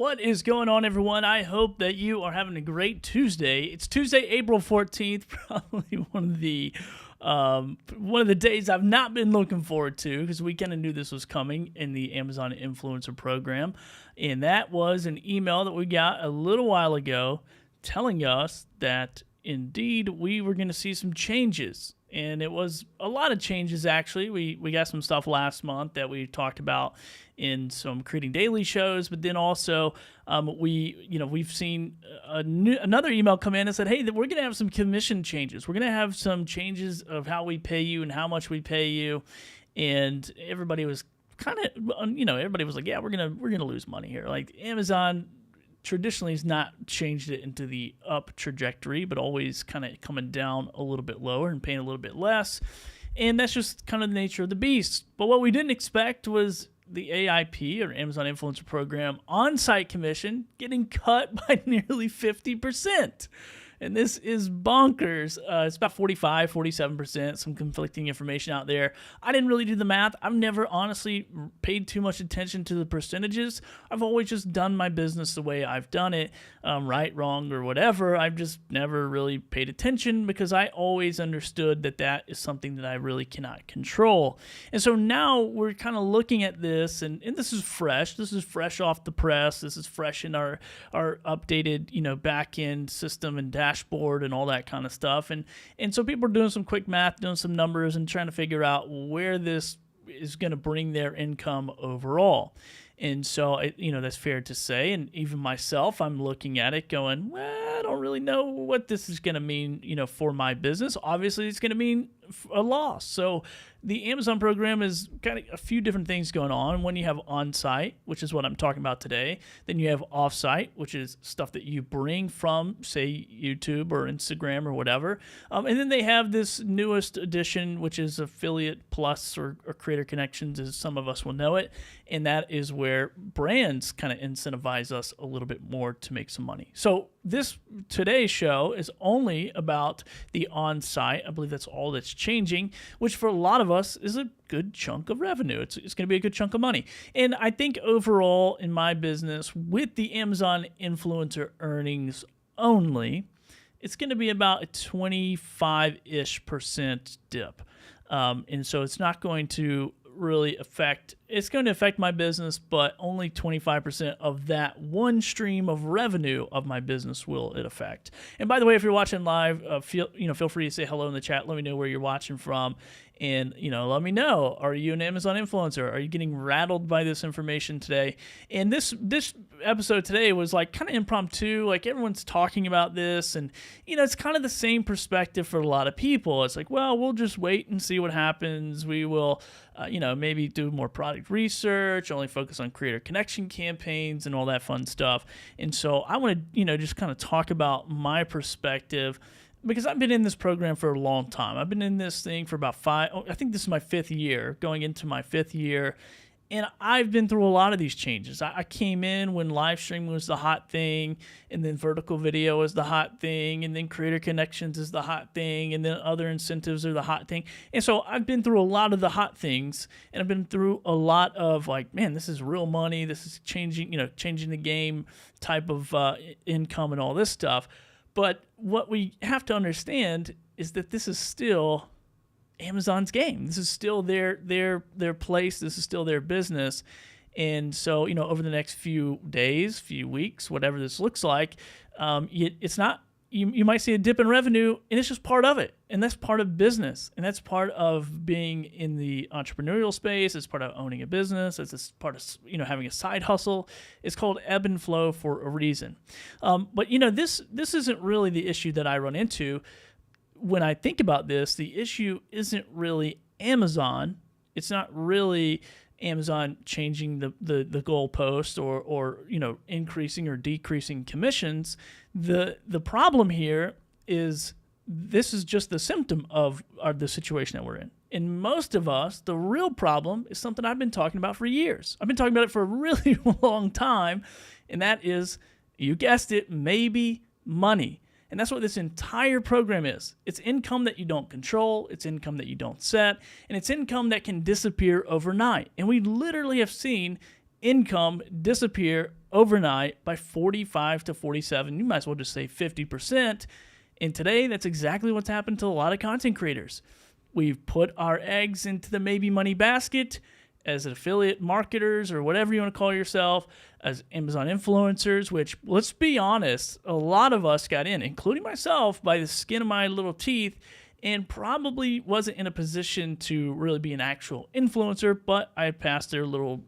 What is going on, everyone? I hope that you are having a great Tuesday. It's Tuesday, April 14th, probably one of the days I've not been looking forward to because we kind of knew this was coming in the Amazon Influencer Program. And that was an email that we got a little while ago telling us that indeed we were going to see some changes. And it was a lot of changes, actually. We got some stuff last month that we talked about in some Creating Daily shows, but then also we've seen another email come in and said, hey, that we're going to have some commission changes. We're going to have some changes of how we pay you and how much we pay you. And everybody was everybody was like, yeah, we're gonna lose money here. Like Amazon traditionally has not changed it into the up trajectory, but always kind of coming down a little bit lower and paying a little bit less. And that's just kind of the nature of the beast. But what we didn't expect was the AIP, or Amazon Influencer Program, on-site commission getting cut by nearly 50%. And this is bonkers. It's about 45, 47%, some conflicting information out there. I didn't really do the math. I've never honestly paid too much attention to the percentages. I've always just done my business the way I've done it, right, wrong, or whatever. I've just never really paid attention because I always understood that that is something that I really cannot control. And so now we're kind of looking at this, and this is fresh. This is fresh off the press. This is fresh in our updated, back-end system and dashboard and all that kind of stuff. And so people are doing some quick math, doing some numbers, and trying to figure out where this is going to bring their income overall. And so, that's fair to say. And even myself, I'm looking at it going, well, I don't really know what this is going to mean, for my business. Obviously, it's going to mean a loss. So the Amazon program is kind of a few different things going on. When you have on-site, which is what I'm talking about today, then you have off-site, which is stuff that you bring from, say, YouTube or Instagram or whatever. And then they have this newest addition, which is Affiliate Plus or Creator Connections, as some of us will know it. And that is where brands kind of incentivize us a little bit more to make some money. So today's show is only about the on-site. I believe that's all that's changing, which for a lot of us is a good chunk of revenue. It's going to be a good chunk of money. And I think overall in my business, with the Amazon influencer earnings only, it's going to be about a 25-ish% dip. And so it's not going to really it's going to affect my business, but only 25% of that one stream of revenue of my business will it affect. And by the way, if you're watching live, feel free to say hello in the chat. Let me know where you're watching from. And, let me know, are you an Amazon influencer? Are you getting rattled by this information today? And this episode today was like kind of impromptu, like everyone's talking about this. And, it's kind of the same perspective for a lot of people. It's like, well, we'll just wait and see what happens. We will, maybe do more product research, only focus on creator connection campaigns and all that fun stuff. And so I want to, just kind of talk about my perspective, because I've been in this program for a long time. I've been in this thing for about I think this is my 5th year, going into my 5th year. And I've been through a lot of these changes. I came in when live streaming was the hot thing, and then vertical video was the hot thing, and then creator connections is the hot thing, and then other incentives are the hot thing. And so I've been through a lot of the hot things, and I've been through a lot of like, man, this is real money. This is changing the game type of income and all this stuff. But what we have to understand is that this is still Amazon's game. This is still their place. This is still their business. And so, over the next few days, few weeks, whatever this looks like, it's not, you might see a dip in revenue, and it's just part of it. And that's part of business. And that's part of being in the entrepreneurial space. It's part of owning a business. It's part of, having a side hustle. It's called ebb and flow for a reason. But, this isn't really the issue that I run into. When I think about this, the issue isn't really Amazon. It's not really Amazon changing the goalpost or increasing or decreasing commissions. The problem here is this is just the symptom of the situation that we're in. And most of us, the real problem is something I've been talking about for years. I've been talking about it for a really long time, and that is, you guessed it, maybe money. And that's what this entire program is. It's income that you don't control, it's income that you don't set, and it's income that can disappear overnight. And we literally have seen income disappear overnight by 45 to 47, you might as well just say 50%. And today, that's exactly what's happened to a lot of content creators. We've put our eggs into the maybe money basket as affiliate marketers or whatever you want to call yourself, as Amazon influencers, which, let's be honest, a lot of us got in, including myself, by the skin of my little teeth, and probably wasn't in a position to really be an actual influencer, but I passed their little,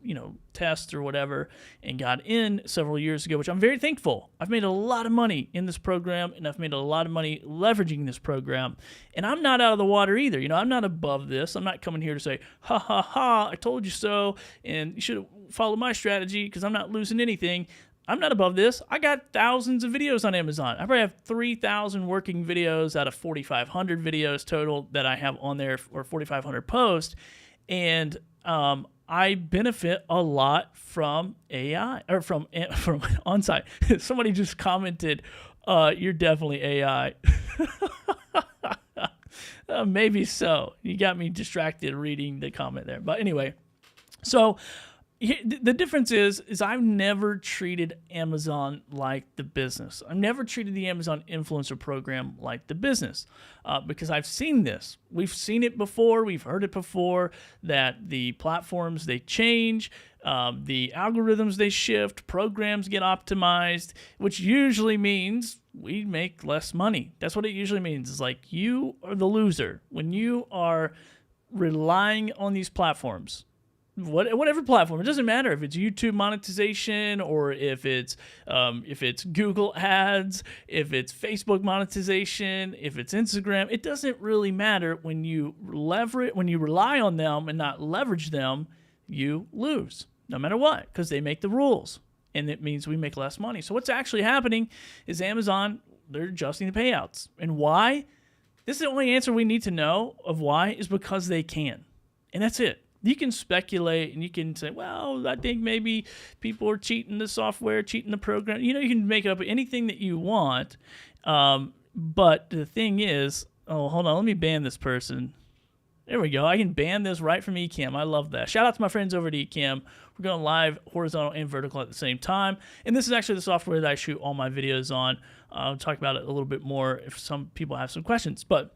test or whatever and got in several years ago, which I'm very thankful. I've made a lot of money in this program, and I've made a lot of money leveraging this program, and I'm not out of the water either. I'm not above this. I'm not coming here to say, ha, ha, ha, I told you so, and you should have followed my strategy because I'm not losing anything. I'm not above this. I got thousands of videos on Amazon. I probably have 3,000 working videos out of 4,500 videos total that I have on there, or 4,500 posts. And I benefit a lot from AI, or from on-site. Somebody just commented, you're definitely AI. Maybe so. You got me distracted reading the comment there. But anyway, so the difference is I've never treated Amazon like the business. I've never treated the Amazon influencer program like the business because I've seen this. We've seen it before. We've heard it before, that the platforms, they change, the algorithms, they shift, programs get optimized, which usually means we make less money. That's what it usually means. It's like you are the loser when you are relying on these platforms. Whatever platform, it doesn't matter if it's YouTube monetization or if it's Google ads, if it's Facebook monetization, if it's Instagram. It doesn't really matter. When you rely on them and not leverage them, you lose no matter what, because they make the rules, and it means we make less money. So what's actually happening is Amazon, they're adjusting the payouts. And why? This is the only answer we need to know of why, is because they can, and that's it. You can speculate and you can say, well, I think maybe people are cheating the software, cheating the program. You can make up anything that you want. But the thing is, hold on, let me ban this person. There we go. I can ban this right from ECAMM. I love that. Shout out to my friends over at ECAMM. We're going live horizontal and vertical at the same time. And this is actually the software that I shoot all my videos on. I'll talk about it a little bit more if some people have some questions. But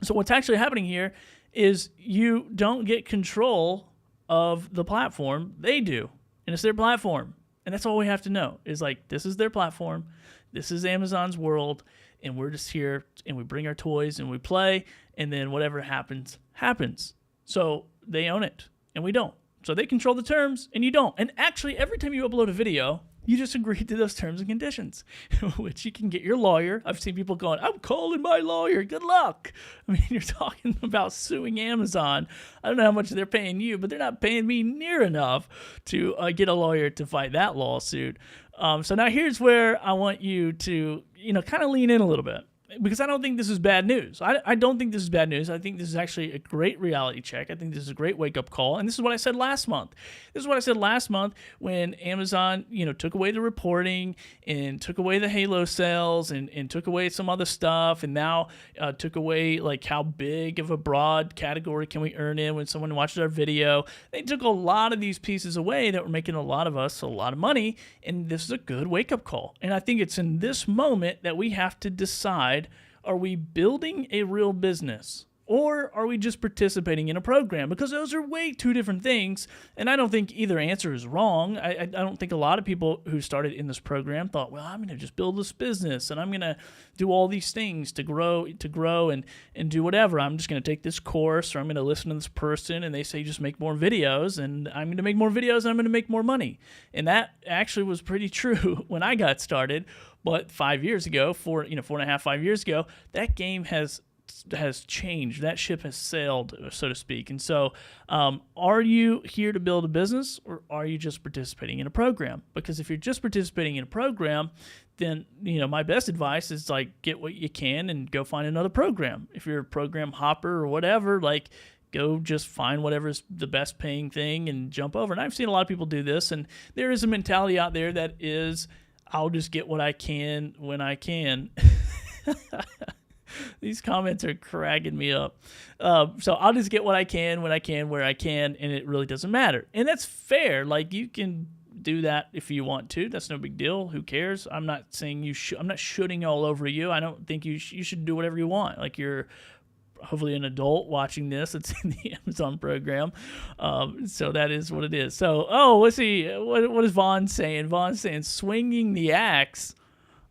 so what's actually happening here is you don't get control of the platform. They do. And it's their platform. And that's all we have to know is, like, this is their platform. This is Amazon's world. And we're just here and we bring our toys and we play. And then whatever happens, happens. So they own it and we don't. So they control the terms and you don't. And actually, every time you upload a video, you just agree to those terms and conditions, which you can get your lawyer. I've seen people going, I'm calling my lawyer. Good luck. I mean, you're talking about suing Amazon. I don't know how much they're paying you, but they're not paying me near enough to get a lawyer to fight that lawsuit. So now here's where I want you to, kind of lean in a little bit. Because I don't think this is bad news. I don't think this is bad news. I think this is actually a great reality check. I think this is a great wake-up call. And this is what I said last month. This is what I said last month when Amazon, took away the reporting and took away the Halo sales and took away some other stuff, and now took away, like, how big of a broad category can we earn in when someone watches our video. They took a lot of these pieces away that were making a lot of us a lot of money, and this is a good wake-up call. And I think it's in this moment that we have to decide, are we building a real business, or are we just participating in a program? Because those are way two different things, and I don't think either answer is wrong. I don't think a lot of people who started in this program thought, well, I'm going to just build this business, and I'm going to do all these things to grow and do whatever. I'm just going to take this course, or I'm going to listen to this person, and they say just make more videos, and I'm going to make more videos, and I'm going to make more money. And that actually was pretty true when I got started. But 5 years ago, 5 years ago, that game has changed. That ship has sailed, so to speak. And so are you here to build a business, or are you just participating in a program? Because if you're just participating in a program, then my best advice is, like, get what you can and go find another program. If you're a program hopper or whatever, like, go just find whatever's the best paying thing and jump over. And I've seen a lot of people do this, and there is a mentality out there that is, I'll just get what I can when I can. These comments are cracking me up. So I'll just get what I can, when I can, where I can, and it really doesn't matter. And that's fair. Like, you can do that if you want to. That's no big deal. Who cares? I'm not saying you should. I'm not shooting all over you. I don't think you should do whatever you want. Like, you're hopefully an adult watching this. It's in the Amazon program. So that is what it is. So, let's see. What is Vaughn saying? Vaughn's saying swinging the axe.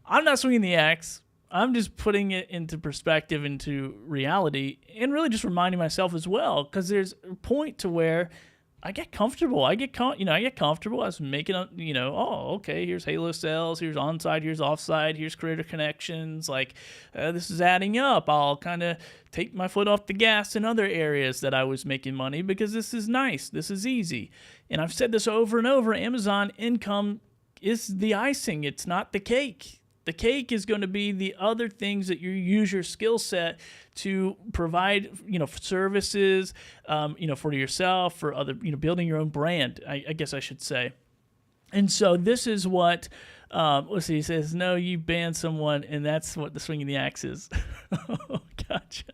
I'm not swinging the axe. I'm just putting it into perspective, into reality, and really just reminding myself as well, because there's a point to where I get comfortable. I get comfortable. I was making, okay, here's Halo sales, here's onside, here's offside, here's creator connections. Like, this is adding up. I'll kind of take my foot off the gas in other areas that I was making money, because this is nice. This is easy. And I've said this over and over. Amazon income is the icing. It's not the cake. The cake is going to be the other things that you use your skill set to provide, services, for yourself, for other, building your own brand, I guess I should say. And so this is what, let's see, he says, no, you banned someone, and that's what the swinging the axe is. Oh, gotcha.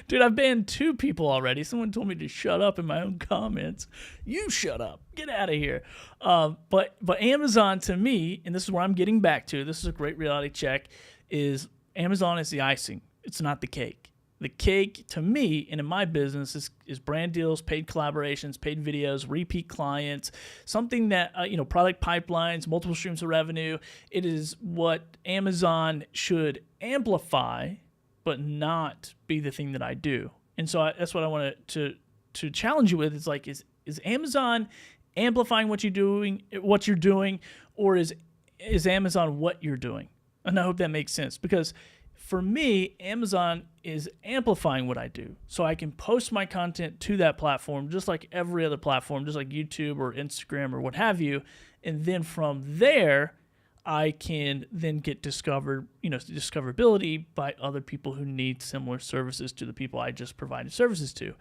Dude, I've banned 2 people already. Someone told me to shut up in my own comments. You shut up. Get out of here. But Amazon, to me, and this is where I'm getting back to, this is a great reality check, is Amazon is the icing. It's not the cake. The cake, to me, and in my business, is brand deals, paid collaborations, paid videos, repeat clients, something that, product pipelines, multiple streams of revenue. It is what Amazon should amplify, but not be the thing that I do. And so that's what I want to challenge you with. It's like, is Amazon amplifying what you're doing, or is Amazon what you're doing? And I hope that makes sense, because for me, Amazon is amplifying what I do. So I can post my content to that platform, just like every other platform, just like YouTube or Instagram or what have you. And then from there, I can then get discoverability by other people who need similar services to the people I just provided services to.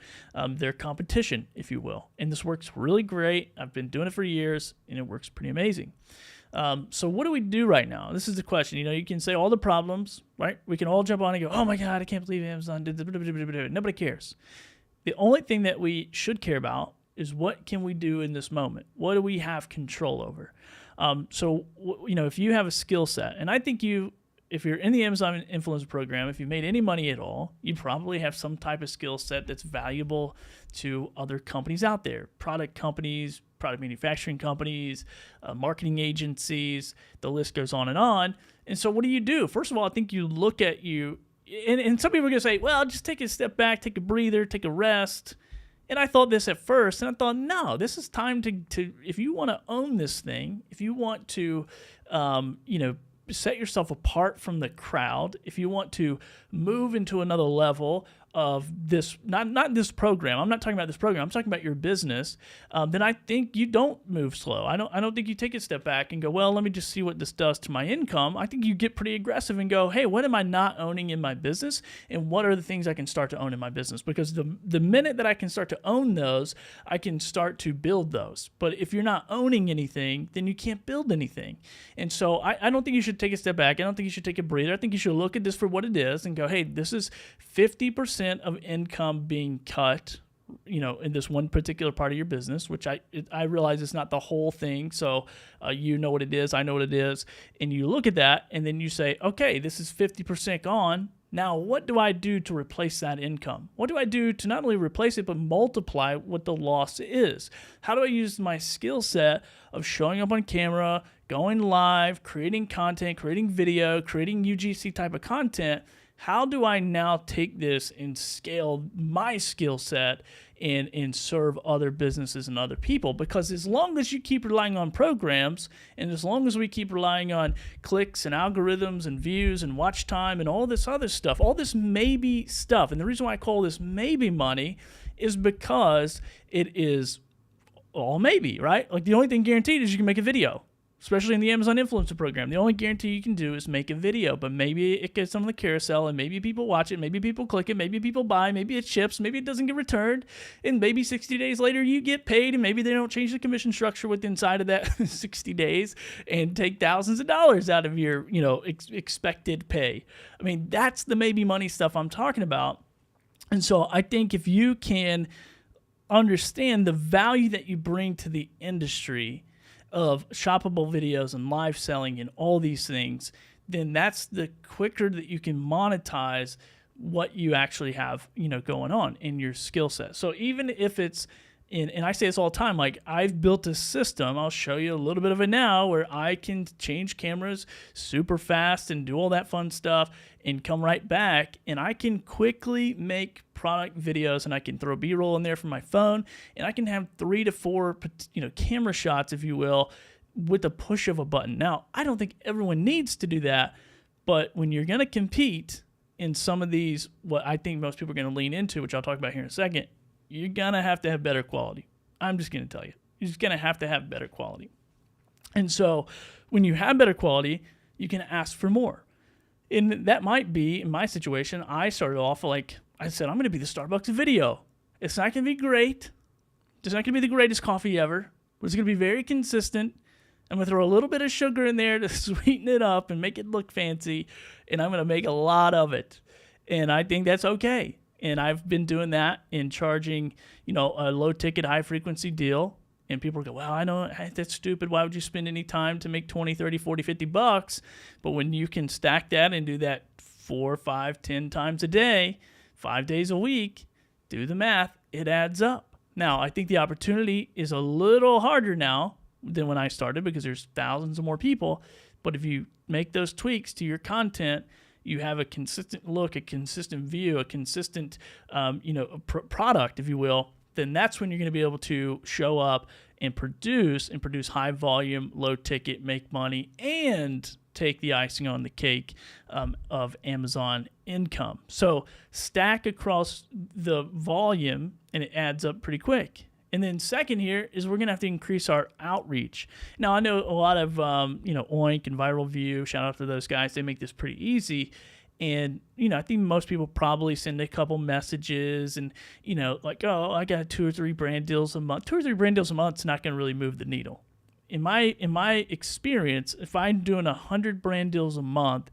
Their competition, if you will. And this works really great. I've been doing it for years, and it works pretty amazing. So what do we do right now? This is the question. You can say all the problems, right? We can all jump on and go, oh my God, I can't believe Amazon did this. Nobody cares. The only thing that we should care about is, what can we do in this moment? What do we have control over? So if you have a skill set, and I think if you're in the Amazon Influencer Program, if you made any money at all, you probably have some type of skill set that's valuable to other companies out there, product companies, product manufacturing companies, marketing agencies, the list goes on. And so what do you do? First of all, I think you look at and some people are going to say, well, just take a step back, take a breather, take a rest. And I thought this at first, and I thought, no, this is time to if you want to own this thing, if you want to, set yourself apart from the crowd, if you want to move into another level of this, not this program. I'm not talking about this program. I'm talking about your business. Then I think you don't move slow. I don't think you take a step back and go, well, let me just see what this does to my income. I think you get pretty aggressive and go, hey, what am I not owning in my business, and what are the things I can start to own in my business? Because the minute that I can start to own those, I can start to build those. But if you're not owning anything, then you can't build anything. And so I don't think you should take a step back. I don't think you should take a breather. I think you should look at this for what it is and go, hey, this is 50% of income being cut, in this one particular part of your business, which I realize it's not the whole thing. So you know what it is, I know what it is, and you look at that, and then you say, okay, this is 50% gone. Now, what do I do to replace that income? What do I do to not only replace it, but multiply what the loss is? How do I use my skill set of showing up on camera, going live, creating content, creating video, creating UGC type of content? How do I now take this and scale my skill set and serve other businesses and other people? Because as long as you keep relying on programs, and as long as we keep relying on clicks and algorithms and views and watch time and all this other stuff, all this maybe stuff, and the reason why I call this maybe money is because it is all maybe, right? Like, the only thing guaranteed is you can make a video. especially in the Amazon Influencer Program. The only guarantee you can do is make a video, but maybe it gets on the carousel and maybe people watch it, maybe people click it, maybe people buy, maybe it ships, maybe it doesn't get returned, and maybe 60 days later you get paid, and maybe they don't change the commission structure within inside of that 60 days and take thousands of dollars out of your, expected pay. I mean, that's the maybe money stuff I'm talking about. And so I think if you can understand the value that you bring to the industry of shoppable videos and live selling and all these things, then that's the quicker that you can monetize what you actually have, going on in your skill set. So even if it's and I say this all the time, like I've built a system, I'll show you a little bit of it now, where I can change cameras super fast and do all that fun stuff and come right back, and I can quickly make product videos, and I can throw B-roll in there from my phone, and I can have 3 to 4, camera shots, if you will, with the push of a button. Now, I don't think everyone needs to do that, but when you're going to compete in some of these, what I think most people are going to lean into, which I'll talk about here in a second, you're going to have better quality. I'm just going to tell you. You're just going to have better quality. And so when you have better quality, you can ask for more. And that might be, in my situation, I started off like, I said, I'm going to be the Starbucks video. It's not going to be great. It's not going to be the greatest coffee ever. But it's going to be very consistent. I'm going to throw a little bit of sugar in there to sweeten it up and make it look fancy. And I'm going to make a lot of it. And I think that's okay. And I've been doing that in charging, a low ticket, high frequency deal. And people go, well, I know that's stupid. Why would you spend any time to make 20, 30, 40, 50 bucks? But when you can stack that and do that 4, 5, 10 times a day, 5 days a week, do the math, it adds up. Now, I think the opportunity is a little harder now than when I started because there's thousands of more people. But if you make those tweaks to your content, you have a consistent look, a consistent view, a consistent, product, if you will, then that's when you're going to be able to show up and produce high volume, low ticket, make money, and take the icing on the cake of Amazon income. So stack across the volume, and it adds up pretty quick. And then second here is we're going to have to increase our outreach. Now, I know a lot of, Oink and Viral View, shout out to those guys. They make this pretty easy. And, I think most people probably send a couple messages and, like, oh, I got 2 or 3 brand deals a month. 2 or 3 brand deals a month is not going to really move the needle. In my experience, if I'm doing 100 brand deals a month,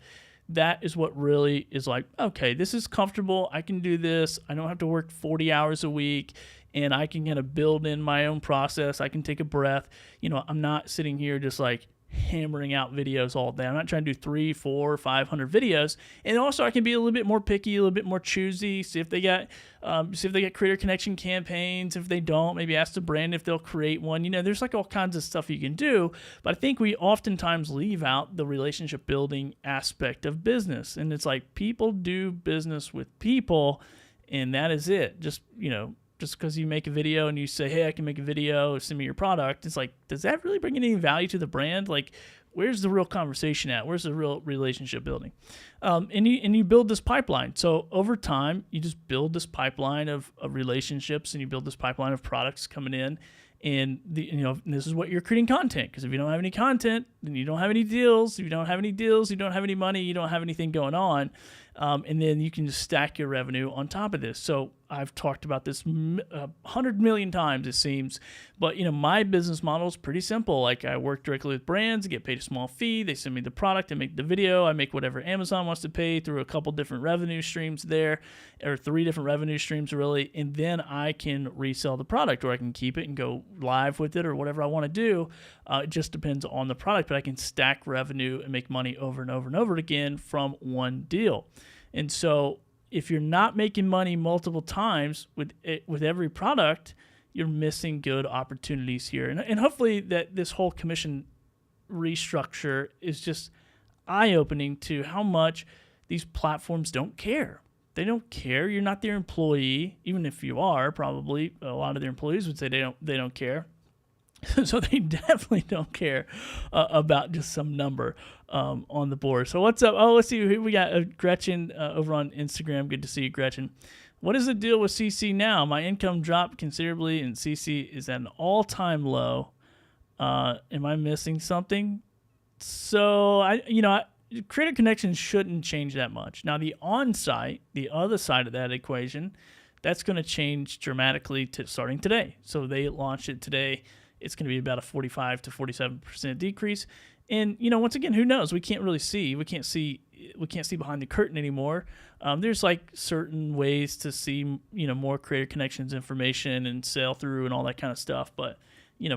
that is what really is like, okay, this is comfortable. I can do this. I don't have to work 40 hours a week. And I can kind of build in my own process. I can take a breath. I'm not sitting here just like hammering out videos all day. I'm not trying to do 300, 400, 500 videos. And also I can be a little bit more picky, a little bit more choosy. See if they got creator connection campaigns. If they don't, maybe ask the brand if they'll create one. There's like all kinds of stuff you can do. But I think we oftentimes leave out the relationship building aspect of business. And it's like people do business with people, and that is it. Just because you make a video and you say, hey, I can make a video, send me your product, it's like, does that really bring any value to the brand? Like, where's the real conversation at? Where's the real relationship building? And you build this pipeline. So over time, you just build this pipeline of relationships, and you build this pipeline of products coming in. And this is what you're creating content. Because if you don't have any content, then you don't have any deals. If you don't have any deals, you don't have any money. You don't have anything going on. And then you can just stack your revenue on top of this. So I've talked about this 100 million times, it seems. But, my business model is pretty simple. Like, I work directly with brands, get paid a small fee. They send me the product, I make the video. I make whatever Amazon wants to pay through a couple different revenue streams there, or 3 different revenue streams, really. And then I can resell the product, or I can keep it and go live with it, or whatever I want to do. It just depends on the product. But I can stack revenue and make money over and over and over again from one deal. And so if you're not making money multiple times with every product, you're missing good opportunities here. And hopefully that this whole commission restructure is just eye-opening to how much these platforms don't care. They don't care. You're not their employee. Even if you are, probably a lot of their employees would say they don't care. So they definitely don't care about just some number on the board. So what's up? Oh, let's see. Here we got Gretchen over on Instagram. Good to see you, Gretchen. What is the deal with CC now? My income dropped considerably, and CC is at an all-time low. Am I missing something? So Creator Connections shouldn't change that much. Now the on-site, the other side of that equation, that's going to change dramatically starting today. So they launched it today. It's going to be about a 45 to 47% decrease. And once again, who knows? We can't really see. We can't see behind the curtain anymore. There's like certain ways to see more Creator Connections information and sail through and all that kind of stuff. But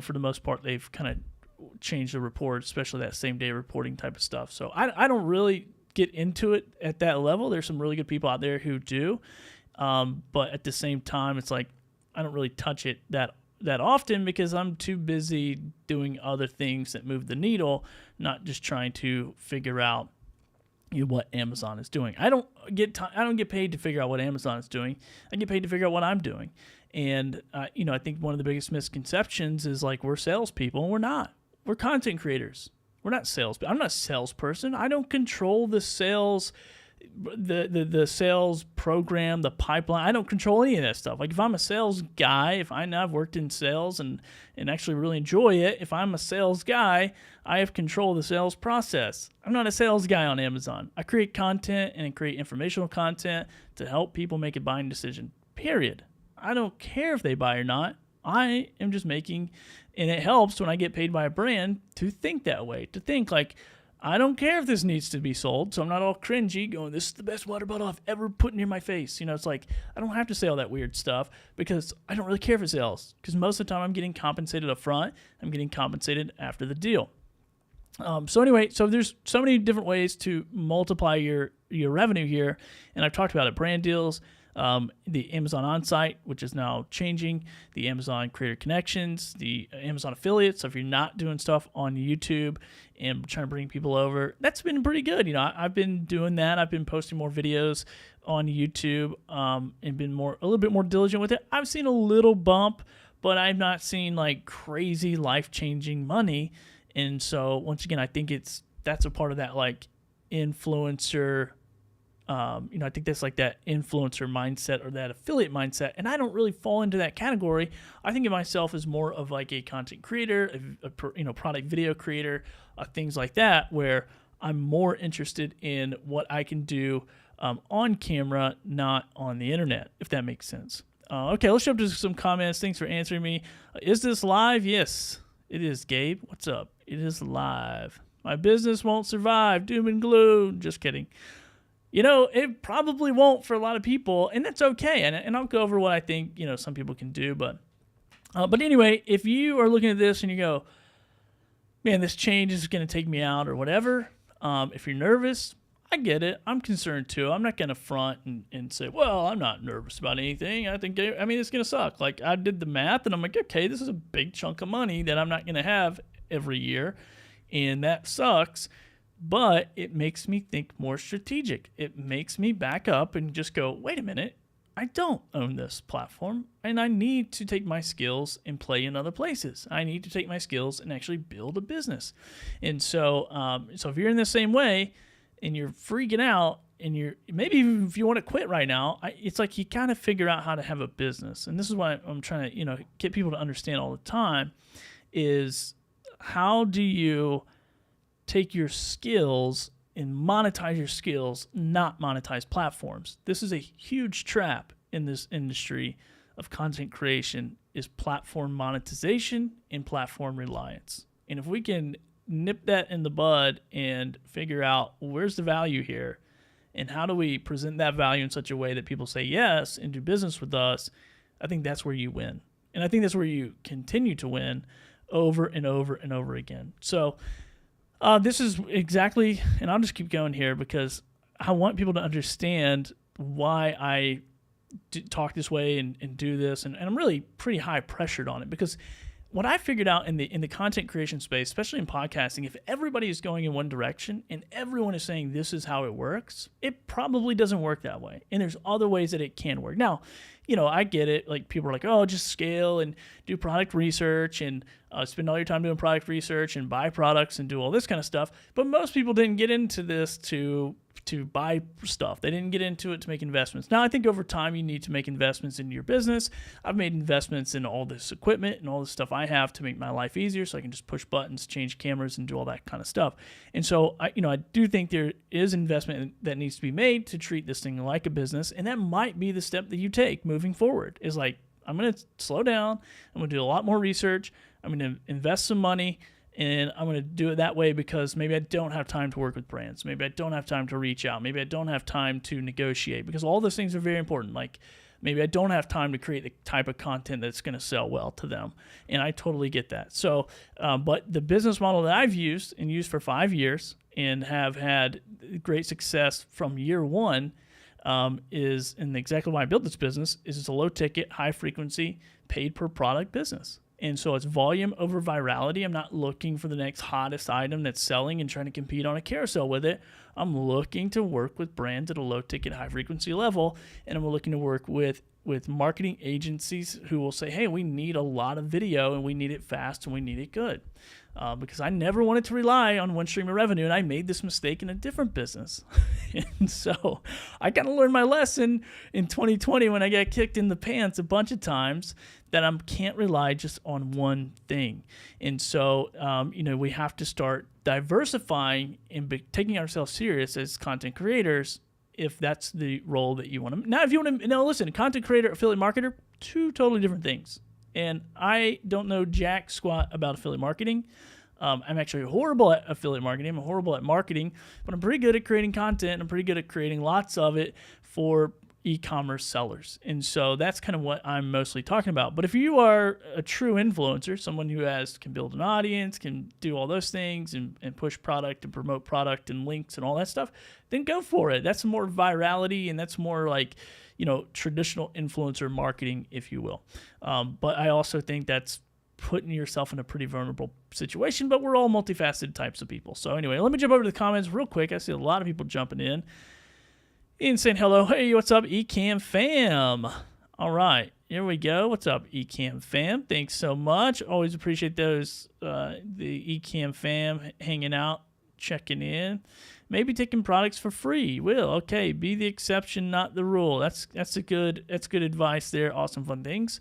for the most part, they've kind of changed the report, especially that same day reporting type of stuff. So I don't really get into it at that level. There's some really good people out there who do. But at the same time, it's like I don't really touch it that often because I'm too busy doing other things that move the needle, not just trying to figure out what Amazon is doing. I don't get paid to figure out what Amazon is doing. I get paid to figure out what I'm doing. And I think one of the biggest misconceptions is like we're salespeople, and we're not. We're content creators. We're not salespeople. I'm not a salesperson. I don't control the sales. The sales program, the pipeline. I don't control any of that stuff. Like if I'm a sales guy, if I've worked in sales and actually really enjoy it, if I'm a sales guy, I have control of the sales process. I'm not a sales guy on Amazon. I create content and create informational content to help people make a buying decision, period. I don't care if they buy or not. I am just making, and it helps when I get paid by a brand to think that way, to think like, I don't care if this needs to be sold, so I'm not all cringy going, this is the best water bottle I've ever put near my face. It's like, I don't have to say all that weird stuff because I don't really care if it sells because most of the time I'm getting compensated up front. I'm getting compensated after the deal. So there's so many different ways to multiply your revenue here, and I've talked about it, brand deals, the Amazon on-site, which is now changing, the Amazon Creator Connections, the Amazon affiliates. So if you're not doing stuff on YouTube and trying to bring people over, that's been pretty good. I've been doing that. I've been posting more videos on YouTube and been a little bit more diligent with it. I've seen a little bump, but I've not seen like crazy life-changing money. And so once again, I think that's a part of that like influencer. I think that's like that influencer mindset or that affiliate mindset, and I don't really fall into that category. I think of myself as more of like a content creator, a product video creator, things like that, where I'm more interested in what I can do on camera, not on the internet, if that makes sense. Okay, let's jump to some comments. Thanks for answering me. Is this live? Yes, it is, Gabe. What's up? It is live. My business won't survive. Doom and gloom. Just kidding. It probably won't for a lot of people, and that's okay. And I'll go over what I think, some people can do. But anyway, if you are looking at this and you go, man, this change is going to take me out or whatever, if you're nervous, I get it. I'm concerned too. I'm not going to front and say, well, I'm not nervous about anything. It's going to suck. Like I did the math and I'm like, okay, this is a big chunk of money that I'm not going to have every year. And that sucks. But it makes me think more strategic. It makes me back up and just go, wait a minute, I don't own this platform, and I need to take my skills and play in other places. I need to take my skills and actually build a business. And so if you're in the same way and you're freaking out and maybe even if you want to quit right now, it's like you kind of figure out how to have a business. And this is what I'm trying to get people to understand all the time is how do you take your skills and monetize your skills, not monetize platforms. This is a huge trap in this industry of content creation is platform monetization and platform reliance. And if we can nip that in the bud and figure out where's the value here and how do we present that value in such a way that people say yes and do business with us, I think that's where you win. And I think that's where you continue to win over and over and over again. So this is exactly, and I'll just keep going here because I want people to understand why I talk this way and do this, and I'm really pretty high pressured on it because what I figured out in the content creation space, especially in podcasting, if everybody is going in one direction and everyone is saying this is how it works, it probably doesn't work that way. And there's other ways that it can work. Now, I get it. Like people are like, oh, just scale and do product research and spend all your time doing product research and buy products and do all this kind of stuff. But most people didn't get into this to to buy stuff. They didn't get into it to make investments. Now, I think over time you need to make investments into your business. I've made investments in all this equipment and all this stuff I have to make my life easier, so I can just push buttons, change cameras, and do all that kind of stuff. And so I do think there is investment that needs to be made to treat this thing like a business, and that might be the step that you take moving forward. Is like, I'm going to slow down. I'm going to do a lot more research. I'm going to invest some money. And I'm going to do it that way because maybe I don't have time to work with brands. Maybe I don't have time to reach out. Maybe I don't have time to negotiate, because all those things are very important. Like, maybe I don't have time to create the type of content that's going to sell well to them. And I totally get that. So, but the business model that I've used for 5 years and have had great success from year one is, and exactly why I built this business, is it's a low ticket, high frequency, paid per product business. And so it's volume over virality. I'm not looking for the next hottest item that's selling and trying to compete on a carousel with it. I'm looking to work with brands at a low ticket, high frequency level. And I'm looking to work with marketing agencies who will say, hey, we need a lot of video and we need it fast and we need it good. Because I never wanted to rely on one stream of revenue, and I made this mistake in a different business. And so I kind of learned my lesson in 2020 when I got kicked in the pants a bunch of times, that I can't rely just on one thing. And so, we have to start diversifying and taking ourselves serious as content creators, if that's the role that you want to. Now, if you want to, now listen, content creator, affiliate marketer, two totally different things. And I don't know jack squat about affiliate marketing. I'm actually horrible at affiliate marketing. I'm horrible at marketing, but I'm pretty good at creating content. I'm pretty good at creating lots of it for e-commerce sellers. And so that's kind of what I'm mostly talking about. But if you are a true influencer, someone who can build an audience, can do all those things and push product and promote product and links and all that stuff, then go for it. That's more virality, and that's more like, traditional influencer marketing, if you will. But I also think that's putting yourself in a pretty vulnerable situation, but we're all multifaceted types of people. So anyway, let me jump over to the comments real quick. I see a lot of people jumping in and saying hello. Hey, what's up, ECAMM fam? All right, here we go. What's up, ECAMM fam? Thanks so much. Always appreciate those, the ECAMM fam hanging out, checking in. Maybe taking products for free. Will, okay, be the exception, not the rule. That's good advice there. Awesome, fun things.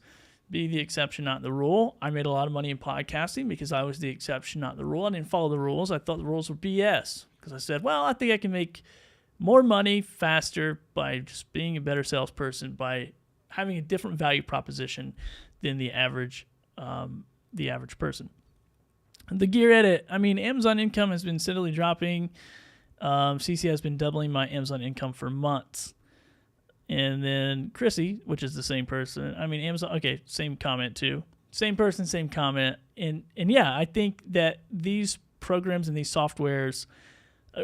Be the exception, not the rule. I made a lot of money in podcasting because I was the exception, not the rule. I didn't follow the rules. I thought the rules were BS because I said, well, I think I can make more money faster by just being a better salesperson, by having a different value proposition than the average person. The gear edit. I mean, Amazon income has been steadily dropping. CC has been doubling my Amazon income for months. And then Chrissy, which is the same person. I mean, Amazon, okay, same comment too. Same person, same comment. And yeah, I think that these programs and these softwares,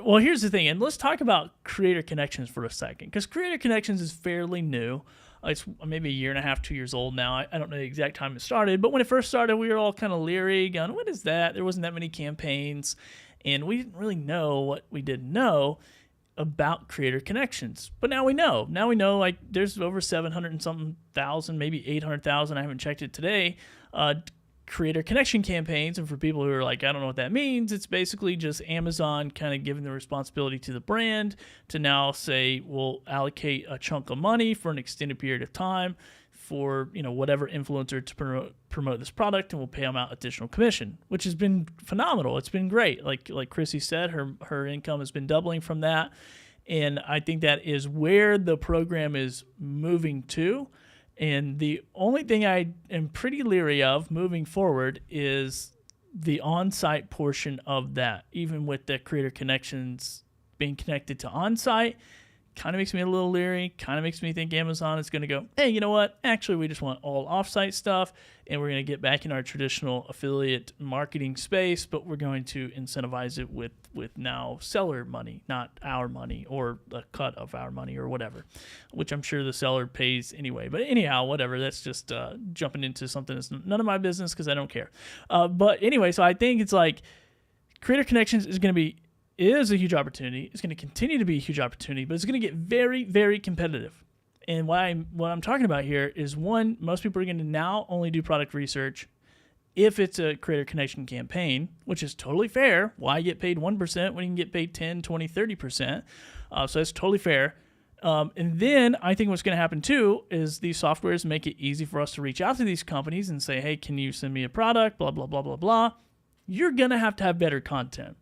well, here's the thing. And let's talk about Creator Connections for a second, because Creator Connections is fairly new. It's maybe a year and a half, 2 years old now. I don't know the exact time it started, but when it first started, we were all kind of leery, going, what is that? There wasn't that many campaigns. And we didn't really know what we didn't know about Creator Connections. But now we know. Now we know, like, there's over 700 and something thousand, maybe 800,000, I haven't checked it today, Creator Connection campaigns. And for people who are like, I don't know what that means, it's basically just Amazon kind of giving the responsibility to the brand to now say, we'll allocate a chunk of money for an extended period of time for, whatever influencer to promote this product, and we'll pay them out additional commission, which has been phenomenal. It's been great. Like Chrissy said, her income has been doubling from that. And I think that is where the program is moving to. And the only thing I am pretty leery of moving forward is the on-site portion of that. Even with the Creator Connections being connected to on-site, kind of makes me a little leery, kind of makes me think Amazon is going to go, hey, you know what? Actually, we just want all off-site stuff, and we're going to get back in our traditional affiliate marketing space, but we're going to incentivize it with now seller money, not our money or a cut of our money or whatever, which I'm sure the seller pays anyway. But anyhow, whatever. That's just jumping into something that's none of my business because I don't care. But anyway, so I think it's like Creator Connections is a huge opportunity. It's going to continue to be a huge opportunity, but it's going to get very, very competitive. And what I'm talking about here is, one, most people are going to now only do product research. if it's a creator connection campaign, which is totally fair. Why get paid 1% when you can get paid 10, 20, 30%? So that's totally fair. And then I think what's going to happen too is these softwares make it easy for us to reach out to these companies and say, hey, can you send me a product? Blah, blah, blah, blah, blah. You're going to have better content.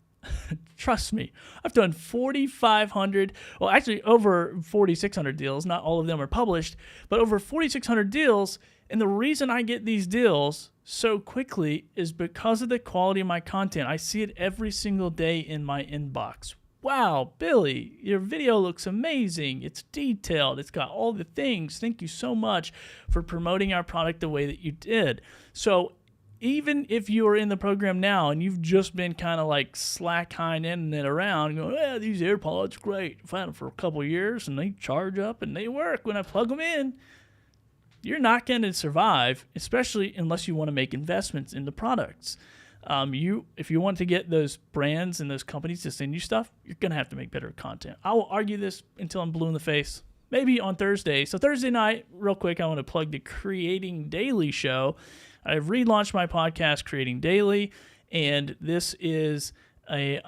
Trust me. I've done 4,500, well, actually over 4,600 deals. Not all of them are published, but over 4,600 deals. And the reason I get these deals so quickly is because of the quality of my content. I see it every single day in my inbox. Wow, Billy, your video looks amazing. It's detailed. It's got all the things. Thank you so much for promoting our product the way that you did. So even if you are in the program now and you've just been kind of like slack-hining it around, going, yeah, these AirPods, great. I've had them for a couple of years and they charge up and they work when I plug them in. You're not going to survive, especially unless you want to make investments in the products. If you want to get those brands and those companies to send you stuff, you're going to have to make better content. I will argue this until I'm blue in the face, maybe on Thursday. So Thursday night, real quick, I want to plug the Creating Daily show. I've relaunched my podcast, Creating Daily, and this is a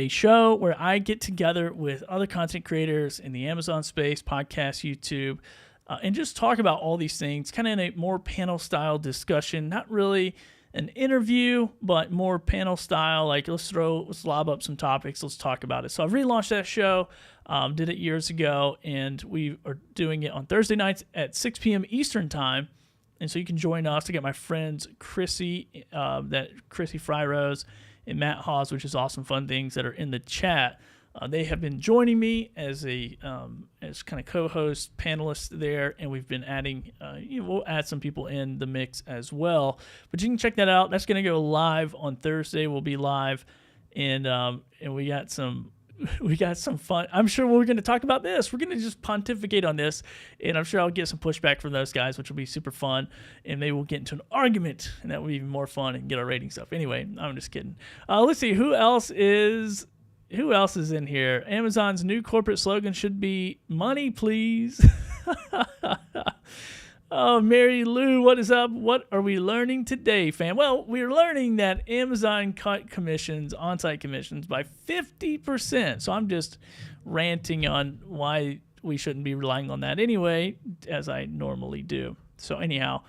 show where I get together with other content creators in the Amazon space, podcast, YouTube, and just talk about all these things, kind of in a more panel-style discussion, not really an interview, but more panel style, like let's lob up some topics, let's talk about it. So I've relaunched that show, did it years ago, and we are doing it on Thursday nights at 6 p.m. Eastern time. And so you can join us. I got my friends Chrissy Fryrose and Matt Hawes, which is Awesome Fun Things, that are in the chat. They have been joining me as kind of co-host panelists there, and we've been adding. We'll add some people in the mix as well. But you can check that out. That's going to go live on Thursday. We'll be live, and we got some fun. I'm sure we're going to talk about this. We're going to just pontificate on this, and I'm sure I'll get some pushback from those guys, which will be super fun. And maybe we'll get into an argument, and that will be even more fun and get our ratings up. Anyway, I'm just kidding. Let's see who else is in here. Amazon's new corporate slogan should be "Money, please." Oh, Mary Lou, what is up? What are we learning today, fam? Well, we're learning that Amazon cut commissions, on-site commissions, by 50%. So I'm just ranting on why we shouldn't be relying on that anyway, as I normally do. So anyhow,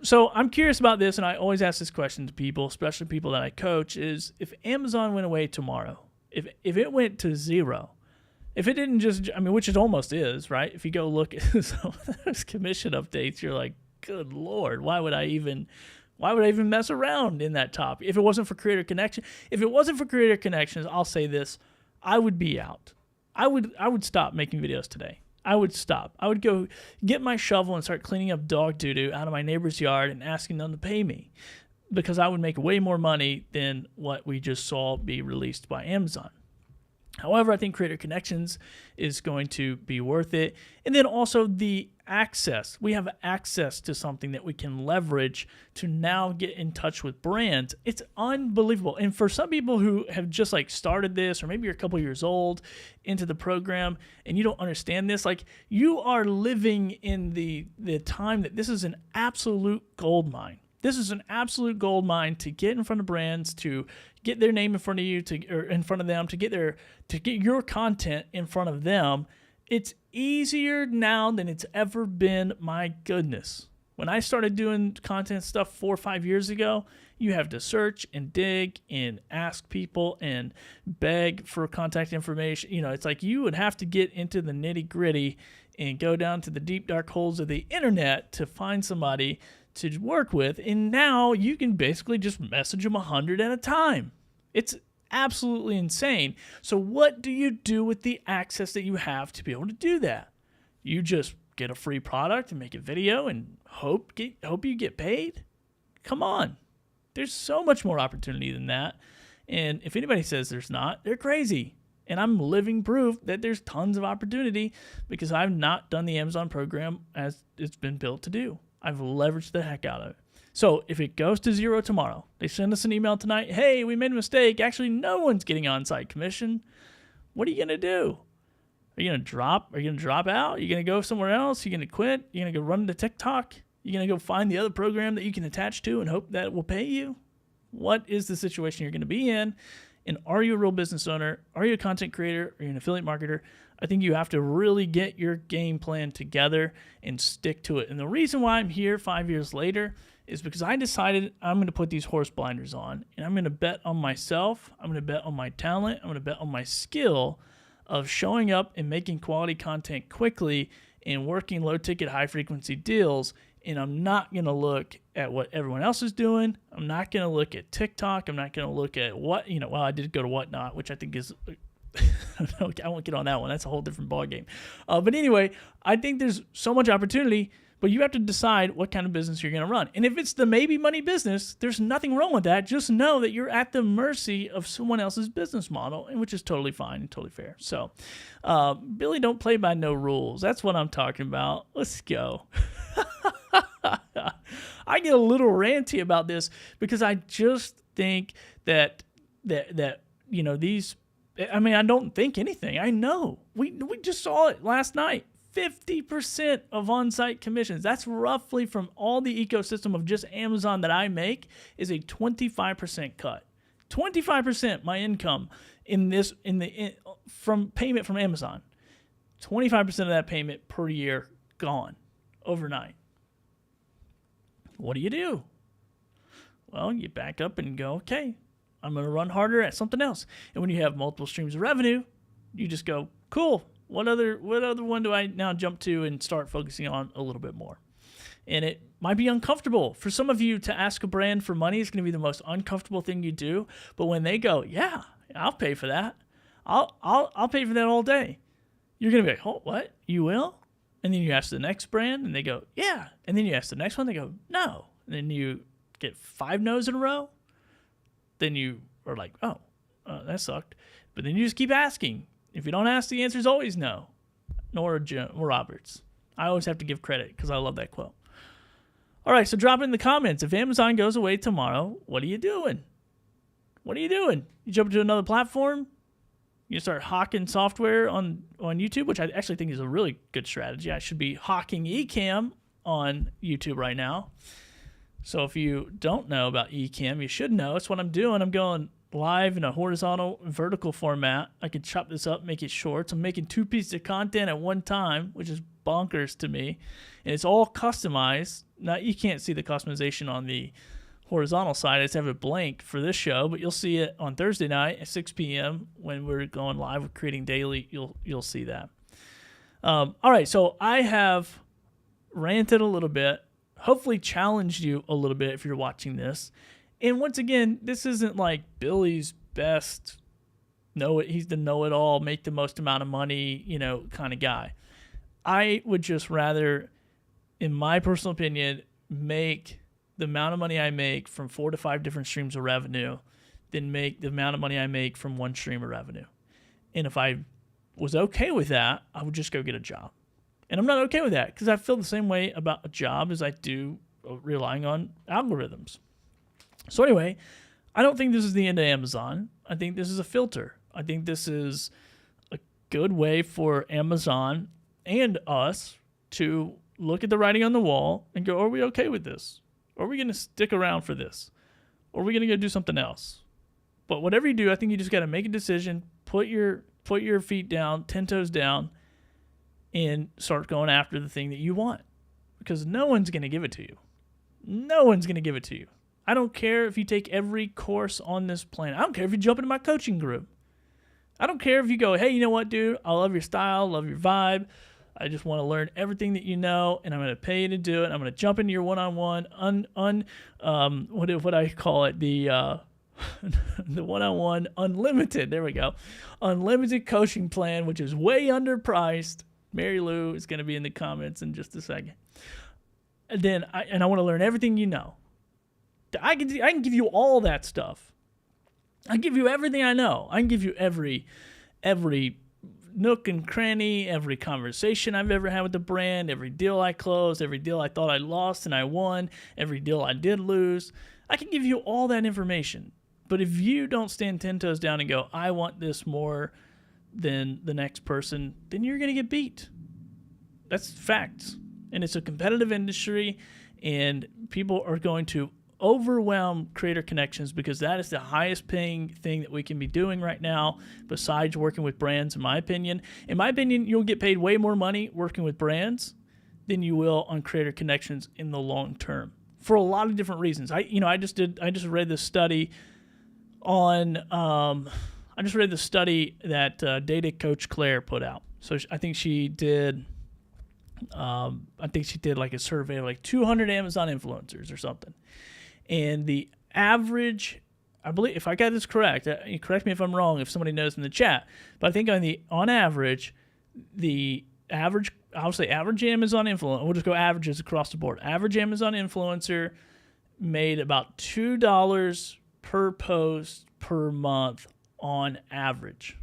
so I'm curious about this, and I always ask this question to people, especially people that I coach, is if Amazon went away tomorrow, if it went to zero, if it didn't just, which it almost is, right? If you go look at some of those commission updates, you're like, good Lord, why would I even mess around in that topic? If it wasn't for Creator Connection, Connections, I'll say this, I would be out. I would stop making videos today. I would stop. I would go get my shovel and start cleaning up dog doo-doo out of my neighbor's yard and asking them to pay me, because I would make way more money than what we just saw be released by Amazon. However, I think Creator Connections is going to be worth it. And then also the access. We have access to something that we can leverage to now get in touch with brands. It's unbelievable. And for some people who have just like started this, or maybe you're a couple years old into the program and you don't understand this, like you are living in the time that this is an absolute gold mine. This is an absolute gold mine to get in front of brands, to get their name in front of you, or in front of them, to get your content in front of them. It's easier now than it's ever been. My goodness. When I started doing content stuff 4 or 5 years ago, you have to search and dig and ask people and beg for contact information. It's like you would have to get into the nitty-gritty and go down to the deep, dark holes of the internet to find somebody to work with, and now you can basically just message them 100 at a time. It's absolutely insane. So what do you do with the access that you have to be able to do that? You just get a free product and make a video and hope you get paid? Come on. There's so much more opportunity than that. And if anybody says there's not, they're crazy. And I'm living proof that there's tons of opportunity, because I've not done the Amazon program as it's been built to do. I've leveraged the heck out of it. So if it goes to zero tomorrow, they send us an email tonight, hey, we made a mistake. Actually, no one's getting on-site commission. What are you going to do? Are you going to drop? Are you going to drop out? Are you going to go somewhere else? Are you going to quit? Are you going to go run to TikTok? You going to go find the other program that you can attach to and hope that it will pay you? What is the situation you're going to be in? And are you a real business owner? Are you a content creator? Are you an affiliate marketer? I think you have to really get your game plan together and stick to it. And the reason why I'm here 5 years later is because I decided I'm going to put these horse blinders on, and I'm going to bet on myself. I'm going to bet on my talent. I'm going to bet on my skill of showing up and making quality content quickly and working low-ticket, high-frequency deals. And I'm not going to look at what everyone else is doing. I'm not going to look at TikTok. I'm not going to look at what, well, I did go to Whatnot, which I think is, I won't get on that one. That's a whole different ballgame. But anyway, I think there's so much opportunity, but you have to decide what kind of business you're going to run. And if it's the maybe money business, there's nothing wrong with that. Just know that you're at the mercy of someone else's business model, and which is totally fine and totally fair. So, Billy, don't play by no rules. That's what I'm talking about. Let's go. I get a little ranty about this because I just think that these. I mean, I don't think anything. I know. We just saw it last night. 50% of on-site commissions. That's roughly from all the ecosystem of just Amazon that I make is a 25% cut. 25% my income from payment from Amazon. 25% of that payment per year gone overnight. What do? Well, you back up and go, okay, I'm going to run harder at something else. And when you have multiple streams of revenue, you just go, cool. What other one do I now jump to and start focusing on a little bit more? And it might be uncomfortable. For some of you, to ask a brand for money is going to be the most uncomfortable thing you do. But when they go, yeah, I'll pay for that. I'll pay for that all day. You're going to be like, oh, what? You will? And then you ask the next brand, and they go, yeah. And then you ask the next one, they go, no. And then you get 5 no's in a row. Then you are like, oh, that sucked. But then you just keep asking. If you don't ask, the answer is always no. Nora Roberts. I always have to give credit because I love that quote. All right, so drop it in the comments. If Amazon goes away tomorrow, what are you doing? What are you doing? You jump to another platform? You start hawking software on YouTube, which I actually think is a really good strategy. I should be hawking ECAMM on YouTube right now. So if you don't know about ECAMM, you should know. It's what I'm doing. I'm going live in a horizontal vertical format. I can chop this up, make it short. So I'm making 2 pieces of content at one time, which is bonkers to me. And it's all customized. Now, you can't see the customization on the horizontal side. I just have it blank for this show, but you'll see it on Thursday night at 6 p.m. when we're going live with Creating Daily. You'll see that. All right, so I have ranted a little bit, hopefully challenged you a little bit if you're watching this. And once again, this isn't like Billy's best, he's the know-it-all, make the most amount of money, kind of guy. I would just rather, in my personal opinion, make the amount of money I make from 4 to 5 different streams of revenue than make the amount of money I make from one stream of revenue. And if I was okay with that, I would just go get a job. And I'm not okay with that because I feel the same way about a job as I do relying on algorithms. So anyway, I don't think this is the end of Amazon. I think this is a filter. I think this is a good way for Amazon and us to look at the writing on the wall and go, are we okay with this? Are we going to stick around for this? Or are we going to go do something else? But whatever you do, I think you just got to make a decision, put your feet down, 10 toes down, and start going after the thing that you want. Because no one's going to give it to you. No one's going to give it to you. I don't care if you take every course on this planet. I don't care if you jump into my coaching group. I don't care if you go, hey, you know what, dude? I love your style, love your vibe. I just want to learn everything that you know, and I'm going to pay you to do it. I'm going to jump into your one-on-one, what I call it, the one-on-one unlimited. There we go, unlimited coaching plan, which is way underpriced. Mary Lou is going to be in the comments in just a second. And then I want to learn everything you know. I can give you all that stuff. I can give you everything I know. I can give you every nook and cranny, every conversation I've ever had with the brand, every deal I closed, every deal I thought I lost and I won, every deal I did lose. I can give you all that information. But if you don't stand 10 toes down and go, I want this more than the next person, then you're going to get beat. That's facts. And it's a competitive industry, and people are going to overwhelm creator connections because that is the highest paying thing that we can be doing right now besides working with brands, in my opinion. In my opinion, you'll get paid way more money working with brands than you will on creator connections in the long term for a lot of different reasons. I just read this study on that Data Coach Claire put out. So I think she did like a survey of like 200 Amazon influencers or something. And the average, I believe, if I got this correct, correct me if I'm wrong, if somebody knows in the chat, but I think on average, I'll say average Amazon influencer, we'll just go averages across the board. Average Amazon influencer made about $2 per post per month on average.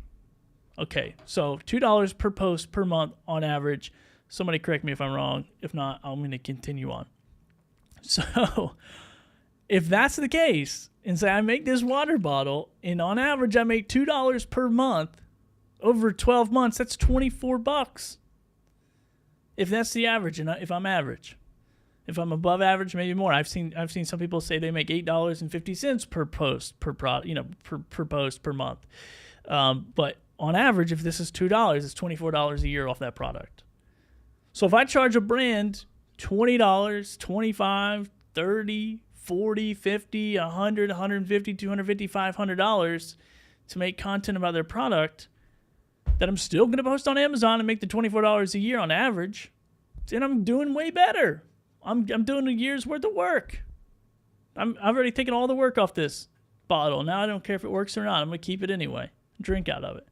Okay, so $2 per post per month on average. Somebody correct me if I'm wrong. If not, I'm going to continue on. So if that's the case, and say I make this water bottle, and on average I make $2 per month over 12 months, that's $24. If that's the average, and if I'm average. If I'm above average, maybe more. I've seen some people say they make $8.50 per post per post per month. But on average, if this is $2, it's $24 a year off that product. So if I charge a brand $20, $25, $30, $40, $50, $100, $150, $250, $500 to make content about their product, that I'm still going to post on Amazon and make the $24 a year on average, then I'm doing way better. I'm doing a year's worth of work. I've already taken all the work off this bottle. Now I don't care if it works or not. I'm going to keep it anyway. Drink out of it.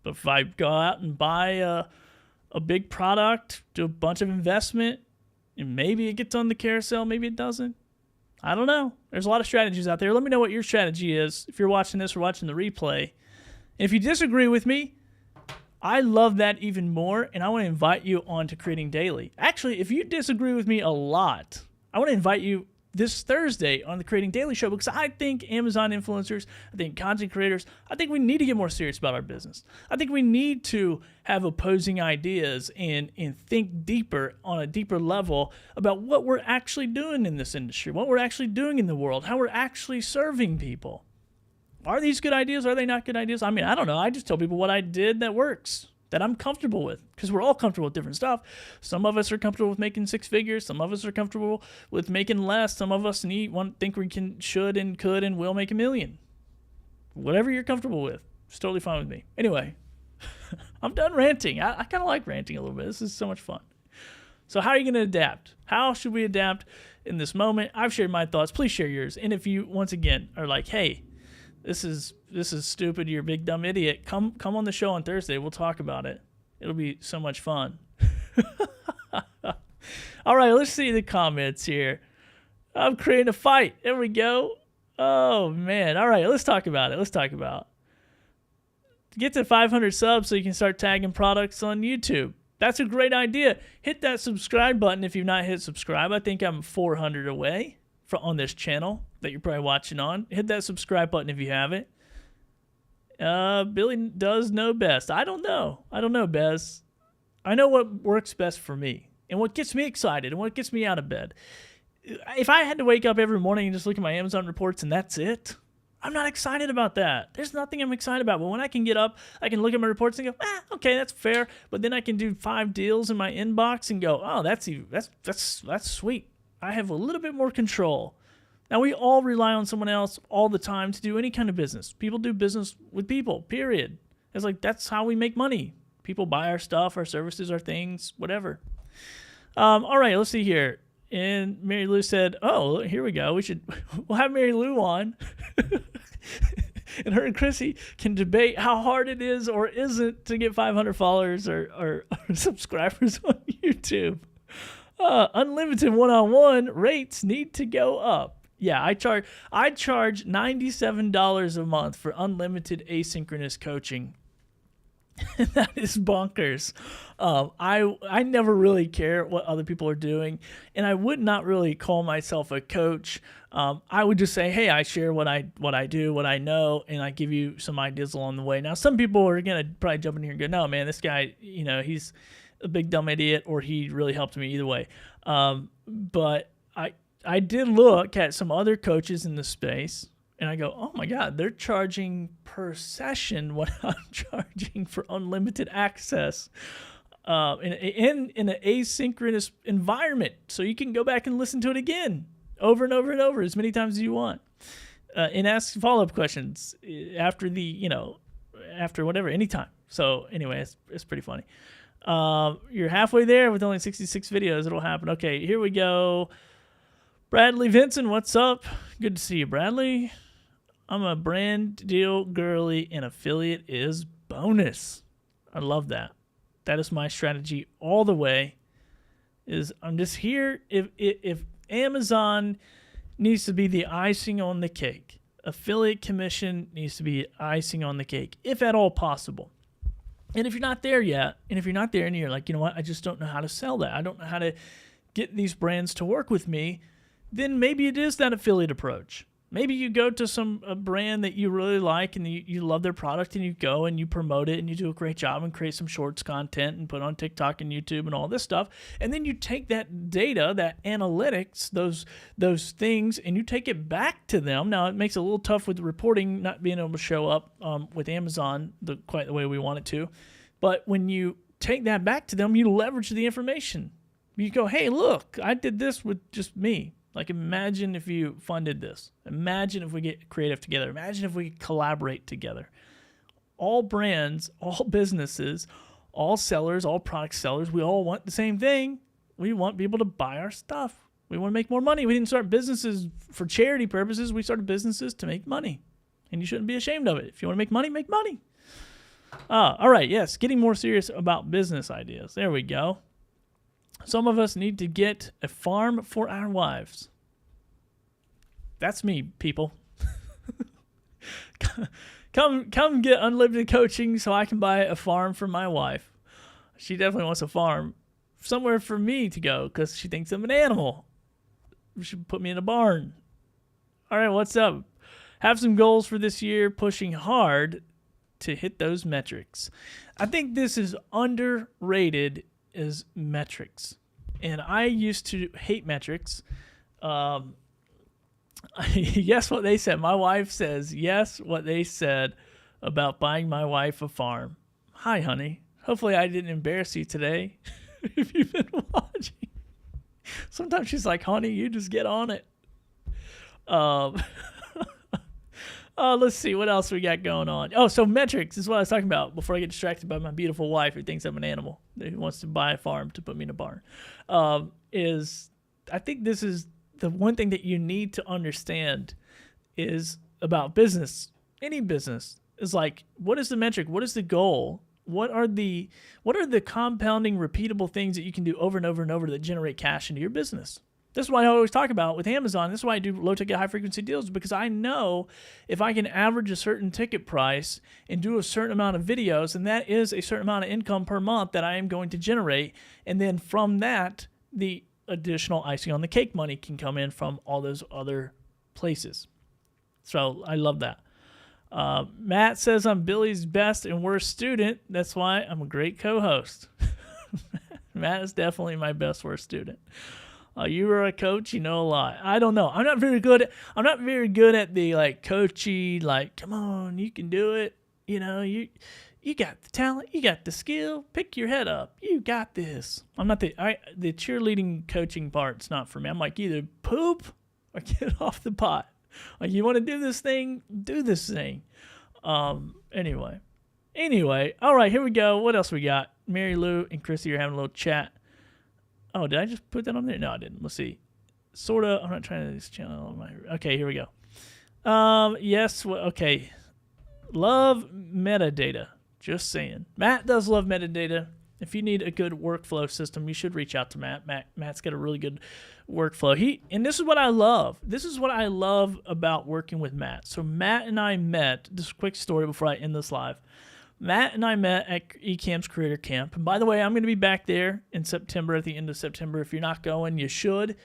But if I go out and buy a big product, do a bunch of investment, and maybe it gets on the carousel, maybe it doesn't. I don't know. There's a lot of strategies out there. Let me know what your strategy is if you're watching this or watching the replay. And if you disagree with me, I love that even more, and I want to invite you on to Creating Daily. Actually, if you disagree with me a lot, I want to invite you this Thursday on the Creating Daily show, because I think Amazon influencers, I think content creators, I think we need to get more serious about our business. I think we need to have opposing ideas and think deeper on a deeper level about what we're actually doing in this industry, what we're actually doing in the world, how we're actually serving people. Are these good ideas? Are they not good ideas? I mean, I don't know. I just tell people what I did that works, that I'm comfortable with, because we're all comfortable with different stuff. Some of us are comfortable with making 6 figures. Some of us are comfortable with making less. Some of us think we should and could and will make $1 million. Whatever you're comfortable with, it's totally fine with me. Anyway, I'm done ranting. I kind of like ranting a little bit. This is so much fun. So how are you going to adapt? How should we adapt in this moment? I've shared my thoughts. Please share yours. And if you, once again, are like, hey, this is stupid, you're a big dumb idiot, come on the show on Thursday. We'll talk about it. It'll be so much fun. All right, let's see the comments here. I'm creating a fight. There we go. Oh, man. All right, let's talk about it. Get to 500 subs so you can start tagging products on YouTube. That's a great idea. Hit that subscribe button if you've not hit subscribe. I think I'm 400 away on this channel that you're probably watching on. Hit that subscribe button if you haven't. Billy does know best. I don't know, Bez. I know what works best for me and what gets me excited and what gets me out of bed. If I had to wake up every morning and just look at my Amazon reports and that's it, I'm not excited about that. There's nothing I'm excited about. But when I can get up, I can look at my reports and go, okay, that's fair. But then I can do 5 deals in my inbox and go, oh, that's sweet. I have a little bit more control. Now, we all rely on someone else all the time to do any kind of business. People do business with people, period. It's like, that's how we make money. People buy our stuff, our services, our things, whatever. All right, let's see here. And Mary Lou said, oh, here we go. We'll have Mary Lou on. And her and Chrissy can debate how hard it is or isn't to get 500 followers or subscribers on YouTube. Unlimited one-on-one rates need to go up. Yeah, I charge $97 a month for unlimited asynchronous coaching. That is bonkers. I never really care what other people are doing, and I would not really call myself a coach. I would just say, hey, I share what I do, what I know, and I give you some ideas along the way. Now, some people are gonna probably jump in here and go, no, man, this guy, he's a big dumb idiot, or he really helped me either way. But I did look at some other coaches in the space, and I go, oh my God, they're charging per session what I'm charging for unlimited access in an asynchronous environment. So you can go back and listen to it again over and over and over as many times as you want. And ask follow-up questions after after whatever, anytime. So anyway, it's pretty funny. You're halfway there with only 66 videos. It'll happen. Okay, here we go. Bradley Vinson, what's up? Good to see you, Bradley. I'm a brand deal girly, and affiliate is bonus. I love that. That is my strategy all the way. I'm just here. If Amazon needs to be the icing on the cake, affiliate commission needs to be icing on the cake, if at all possible. And if you're not there yet, and you're like, you know what, I just don't know how to sell that, I don't know how to get these brands to work with me, then maybe it is that affiliate approach. Maybe you go to a brand that you really like and you love their product, and you go and you promote it and you do a great job and create some shorts content and put on TikTok and YouTube and all this stuff. And then you take that data, that analytics, those things, and you take it back to them. Now, it makes it a little tough with reporting, not being able to show up with Amazon quite the way we want it to. But when you take that back to them, you leverage the information. You go, hey, look, I did this with just me. Like, imagine if you funded this. Imagine if we get creative together. Imagine if we collaborate together. All brands, all businesses, all sellers, all product sellers, we all want the same thing. We want people to buy our stuff. We want to make more money. We didn't start businesses for charity purposes. We started businesses to make money. And you shouldn't be ashamed of it. If you want to make money, make money. All right, yes, getting more serious about business ideas. There we go. Some of us need to get a farm for our wives. That's me, people. Come get unlimited coaching so I can buy a farm for my wife. She definitely wants a farm somewhere for me to go because she thinks I'm an animal. She should put me in a barn. All right, what's up? Have some goals for this year, pushing hard to hit those metrics. I think this is underrated is metrics. And I used to hate metrics. Yes, what they said. My wife says, yes, what they said about buying my wife a farm. Hi, honey. Hopefully I didn't embarrass you today if you've been watching. Sometimes she's like, honey, you just get on it. Let's see what else we got going on. Oh, so metrics is what I was talking about before I get distracted by my beautiful wife who thinks I'm an animal, who wants to buy a farm to put me in a barn. I think this is the one thing that you need to understand is about business. Any business is like, what is the metric? What is the goal? What are the compounding, repeatable things that you can do over and over and over that generate cash into your business? This is why I always talk about with Amazon. This is why I do low-ticket, high-frequency deals, because I know if I can average a certain ticket price and do a certain amount of videos, and that is a certain amount of income per month that I am going to generate, and then from that, the additional icing on the cake money can come in from all those other places. So I love that. Matt says I'm Billy's best and worst student. That's why I'm a great co-host. Matt is definitely my best worst student. You were a coach, you know a lot. I don't know. I'm not very good at the like coachy, like, come on, you can do it. You know, you got the talent, you got the skill. Pick your head up. You got this. I'm not the cheerleading coaching part's not for me. I'm like, either poop or get off the pot. Like, you want to do this thing, do this thing. Anyway. All right, here we go. What else we got? Mary Lou and Chrissy are having a little chat. Oh, did I just put that on there? No, I didn't. Let's see. Sorta. I'm not trying to do this channel. Okay, here we go. Yes. Okay. Love metadata. Just saying. Matt does love metadata. If you need a good workflow system, you should reach out to Matt. Matt's got a really good workflow. And this is what I love. This is what I love about working with Matt. So Matt and I met. Just a quick story before I end this live. Matt and I met at ECAMM's Creator Camp. And by the way, I'm going to be back there in September, at the end of September. If you're not going, you should.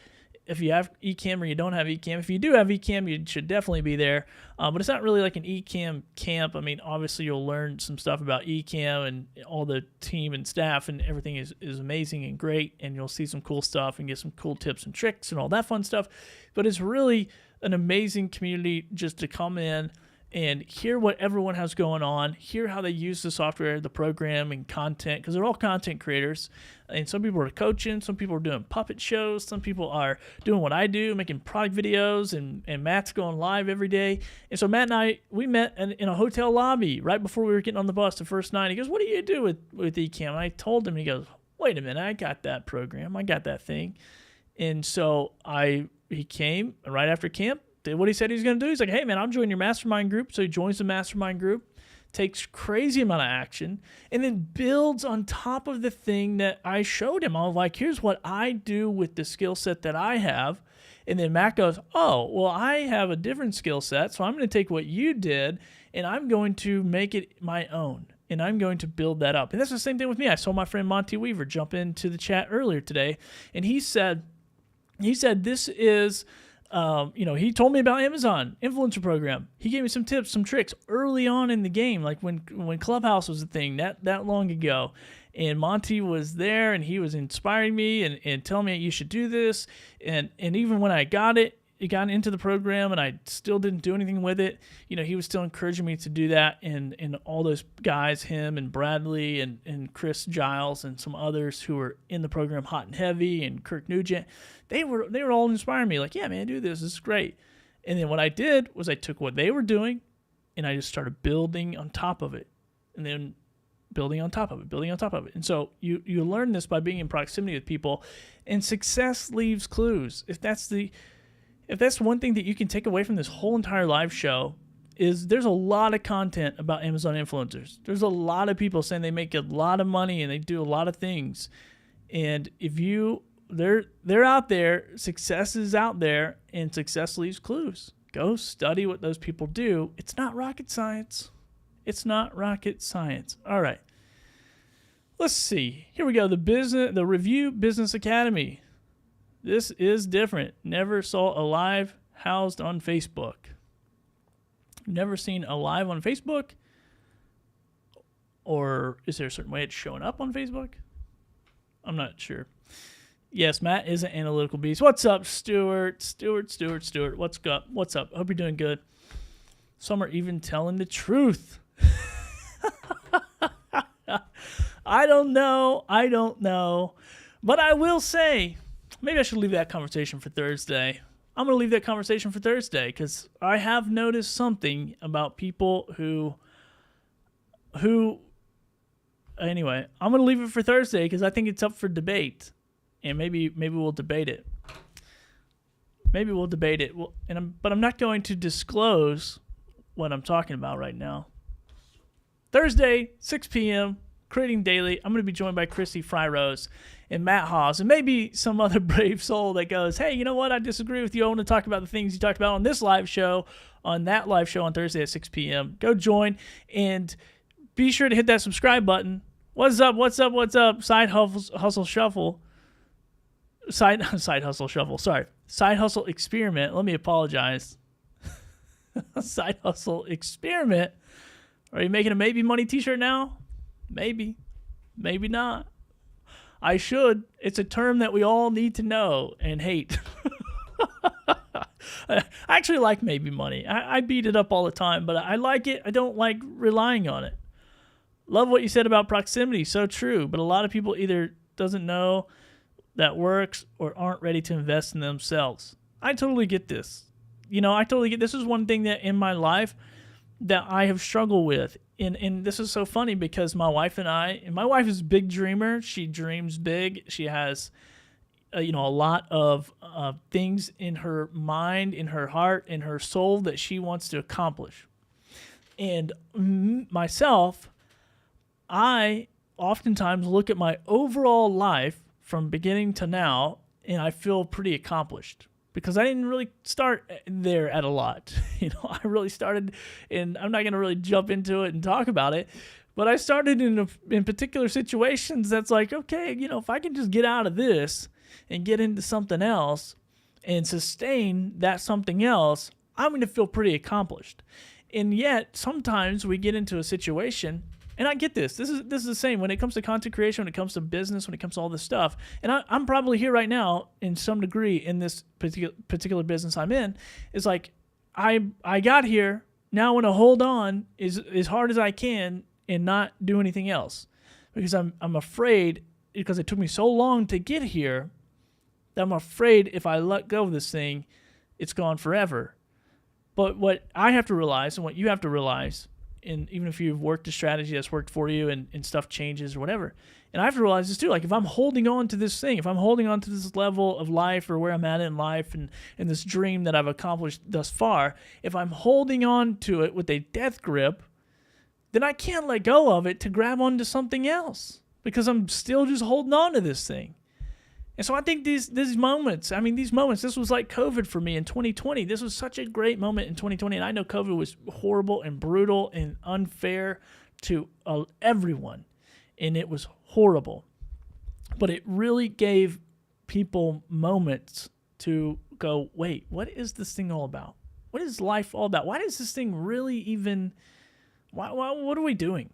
if you have ECAMM or you don't have ECAMM. If you do have ECAMM, you should definitely be there. But it's not really like an ECAMM camp. I mean, obviously you'll learn some stuff about ECAMM, and all the team and staff and everything is amazing and great, and you'll see some cool stuff and get some cool tips and tricks and all that fun stuff. But it's really an amazing community just to come in and hear what everyone has going on, hear how they use the software, the program, and content, because they're all content creators. And some people are coaching, some people are doing puppet shows, some people are doing what I do, making product videos, and Matt's going live every day. And so Matt and I, we met in a hotel lobby right before we were getting on the bus the first night. He goes, "What do you do with ECAMM?" And I told him, he goes, "Wait a minute, I got that program, I got that thing." And so he came right after camp, did what he said he was going to do. He's like, "Hey, man, I'll join your mastermind group." So he joins the mastermind group, takes crazy amount of action, and then builds on top of the thing that I showed him. I was like, "Here's what I do with the skill set that I have." And then Matt goes, "Oh, well, I have a different skill set, so I'm going to take what you did, and I'm going to make it my own, and I'm going to build that up." And that's the same thing with me. I saw my friend Monty Weaver jump into the chat earlier today, and he said this is... he told me about Amazon Influencer Program. He gave me some tips, some tricks early on in the game, like when Clubhouse was a thing that long ago. And Monty was there, and he was inspiring me and telling me you should do this. And even when I got into the program and I still didn't do anything with it, he was still encouraging me to do that. And all those guys, him and Bradley and Chris Giles and some others who were in the program, Hot and Heavy and Kirk Nugent, they were all inspiring me, like, "Yeah, man, do this. This is great." And then what I did was I took what they were doing and I just started building on top of it, and then building on top of it, building on top of it. And so you learn this by being in proximity with people, and success leaves clues. If that's one thing that you can take away from this whole entire live show, is there's a lot of content about Amazon influencers. There's a lot of people saying they make a lot of money and they do a lot of things. And if they're out there, success is out there, and success leaves clues. Go study what those people do. It's not rocket science. It's not rocket science. All right. Let's see. Here we go. The Review Business Academy. This is different. Never saw a live housed on Facebook. Never seen a live on Facebook? Or is there a certain way it's showing up on Facebook? I'm not sure. Yes, Matt is an analytical beast. What's up, Stuart? Stuart. What's up? Hope you're doing good. Some are even telling the truth. I don't know. But I will say, maybe I should leave that conversation for Thursday. I'm going to leave that conversation for Thursday because I have noticed something about people who anyway, I'm going to leave it for Thursday because I think it's up for debate. And maybe we'll debate it. But I'm not going to disclose what I'm talking about right now. Thursday, 6 p.m., Creating Daily. I'm going to be joined by Chrissy Fryrose and Matt Haas, and maybe some other brave soul that goes, "Hey, you know what? I disagree with you. I want to talk about the things you talked about on this live show, on that live show on Thursday at 6 p.m. Go join, and be sure to hit that subscribe button. What's up? Side Hustle Shuffle. Side Hustle Shuffle. Sorry. Side Hustle Experiment. Let me apologize. Side Hustle Experiment. Are you making a Maybe Money t-shirt now? Maybe. Maybe not. I should. It's a term that we all need to know and hate. I actually like Maybe Money. I beat it up all the time, but I like it. I don't like relying on it. Love what you said about proximity. So true. But a lot of people either doesn't know that works or aren't ready to invest in themselves. I totally get this. This is one thing that in my life that I have struggled with. And this is so funny because my wife is a big dreamer. She dreams big. She has, a lot of things in her mind, in her heart, in her soul that she wants to accomplish. And myself, I oftentimes look at my overall life from beginning to now, and I feel pretty accomplished because I didn't really start there at a lot. I really started, and I'm not going to really jump into it and talk about it, but I started in particular situations that's like, okay, if I can just get out of this and get into something else, and sustain that something else, I'm going to feel pretty accomplished. And yet, sometimes we get into a situation, and I get this. This is the same when it comes to content creation, when it comes to business, when it comes to all this stuff. And I'm probably here right now, in some degree, in this particular business I'm in. It's like I got here. Now I want to hold on as hard as I can and not do anything else, because I'm afraid, because it took me so long to get here, that I'm afraid if I let go of this thing, it's gone forever. But what I have to realize, and what you have to realize, and even if you've worked a strategy that's worked for you and stuff changes or whatever, and I have to realize this too, like if I'm holding on to this thing, if I'm holding on to this level of life or where I'm at in life and this dream that I've accomplished thus far, if I'm holding on to it with a death grip, then I can't let go of it to grab onto something else, because I'm still just holding on to this thing. And so I think these moments, this was like COVID for me in 2020. This was such a great moment in 2020. And I know COVID was horrible and brutal and unfair to everyone. And it was horrible. But it really gave people moments to go, wait, what is this thing all about? What is life all about? Why does this thing really even, what are we doing?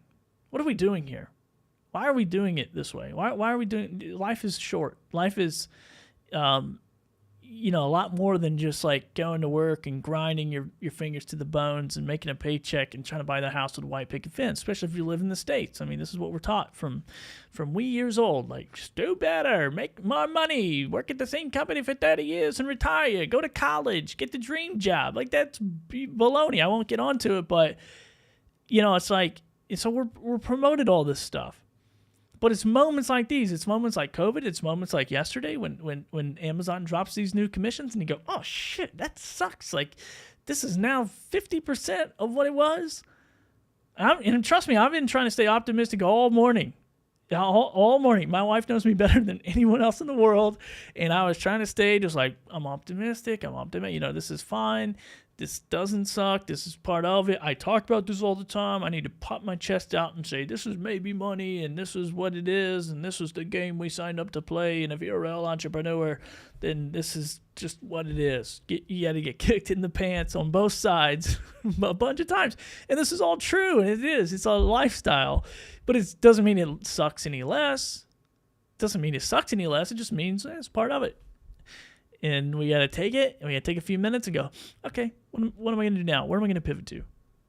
What are we doing here? Why are we doing it this way? Why are we doing? Life is short. Life is, a lot more than just like going to work and grinding your fingers to the bones and making a paycheck and trying to buy the house with a white picket fence. Especially if you live in the States. I mean, this is what we're taught from wee years old. Like, just do better, make more money, work at the same company for 30 years and retire. Go to college, get the dream job. Like, that's baloney. I won't get onto it, but it's like, so we're promoted all this stuff. But it's moments like these. It's moments like COVID. It's moments like yesterday when Amazon drops these new commissions and you go, oh, shit, that sucks. Like, this is now 50% of what it was. And trust me, I've been trying to stay optimistic all morning. All morning. My wife knows me better than anyone else in the world. And I was trying to stay just like, I'm optimistic. This is fine. This doesn't suck. This is part of it. I talk about this all the time. I need to pop my chest out and say, this is maybe money, and this is what it is, and this is the game we signed up to play. And if you're a real entrepreneur, then this is just what it is. You got to get kicked in the pants on both sides a bunch of times. And this is all true, and it is. It's a lifestyle. But it doesn't mean it sucks any less. It doesn't mean it sucks any less. It just means it's part of it. And we got to take it, and we got to take a few minutes and go, okay, what am I going to do now? Where am I going to pivot to?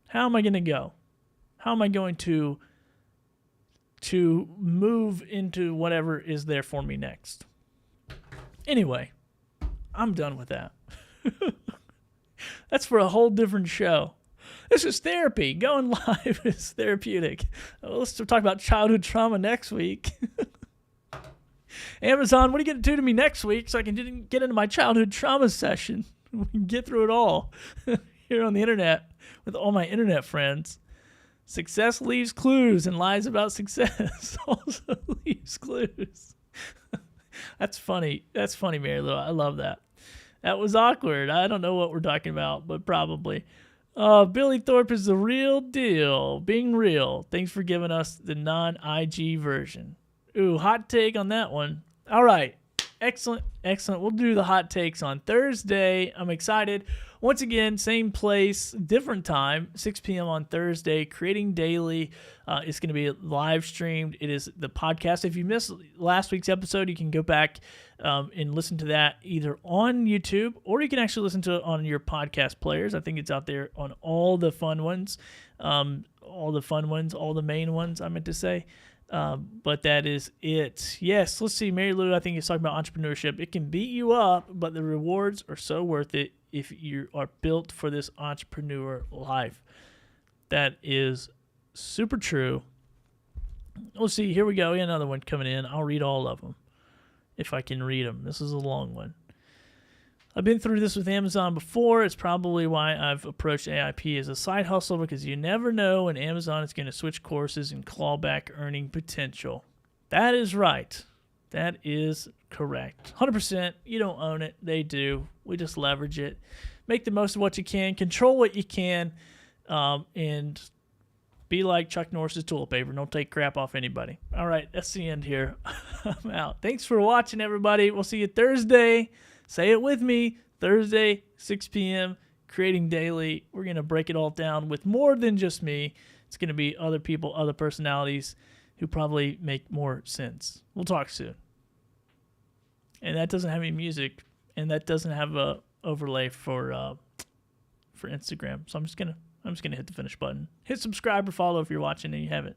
How am I going to go? How am I going to move into whatever is there for me next? Anyway, I'm done with that. That's for a whole different show. This is therapy. Going live is therapeutic. Let's talk about childhood trauma next week. Amazon, what are you going to do to me next week so I can get into my childhood trauma session? We can get through it all here on the internet with all my internet friends. Success leaves clues, and lies about success also leaves clues. That's funny. That's funny, Mary Lou. I love that. That was awkward. I don't know what we're talking about, but probably. Billy Thorpe is the real deal. Being real. Thanks for giving us the non-IG version. Ooh, hot take on that one. All right. Excellent. We'll do the hot takes on Thursday. I'm excited. Once again, same place, different time, 6 p.m. on Thursday, Creating Daily. It's going to be live streamed. It is the podcast. If you missed last week's episode, you can go back and listen to that either on YouTube, or you can actually listen to it on your podcast players. I think it's out there on all the fun ones, all the main ones, I meant to say. But that is it. Yes, let's see. Mary Lou, I think, is talking about entrepreneurship. It can beat you up, but the rewards are so worth it if you are built for this entrepreneur life. That is super true. Let's see. Here we go. Another one coming in. I'll read all of them if I can read them. This is a long one. I've been through this with Amazon before. It's probably why I've approached AIP as a side hustle, because you never know when Amazon is going to switch courses and claw back earning potential. That is right. That is correct. 100%. You don't own it. They do. We just leverage it. Make the most of what you can. Control what you can. And be like Chuck Norris's toilet paper. Don't take crap off anybody. All right. That's the end here. I'm out. Thanks for watching, everybody. We'll see you Thursday. Say it with me. Thursday, 6 p.m., Creating Daily. We're going to break it all down with more than just me. It's going to be other people, other personalities who probably make more sense. We'll talk soon. And that doesn't have any music, and that doesn't have a overlay for Instagram. So I'm just gonna hit the finish button. Hit subscribe or follow if you're watching and you haven't.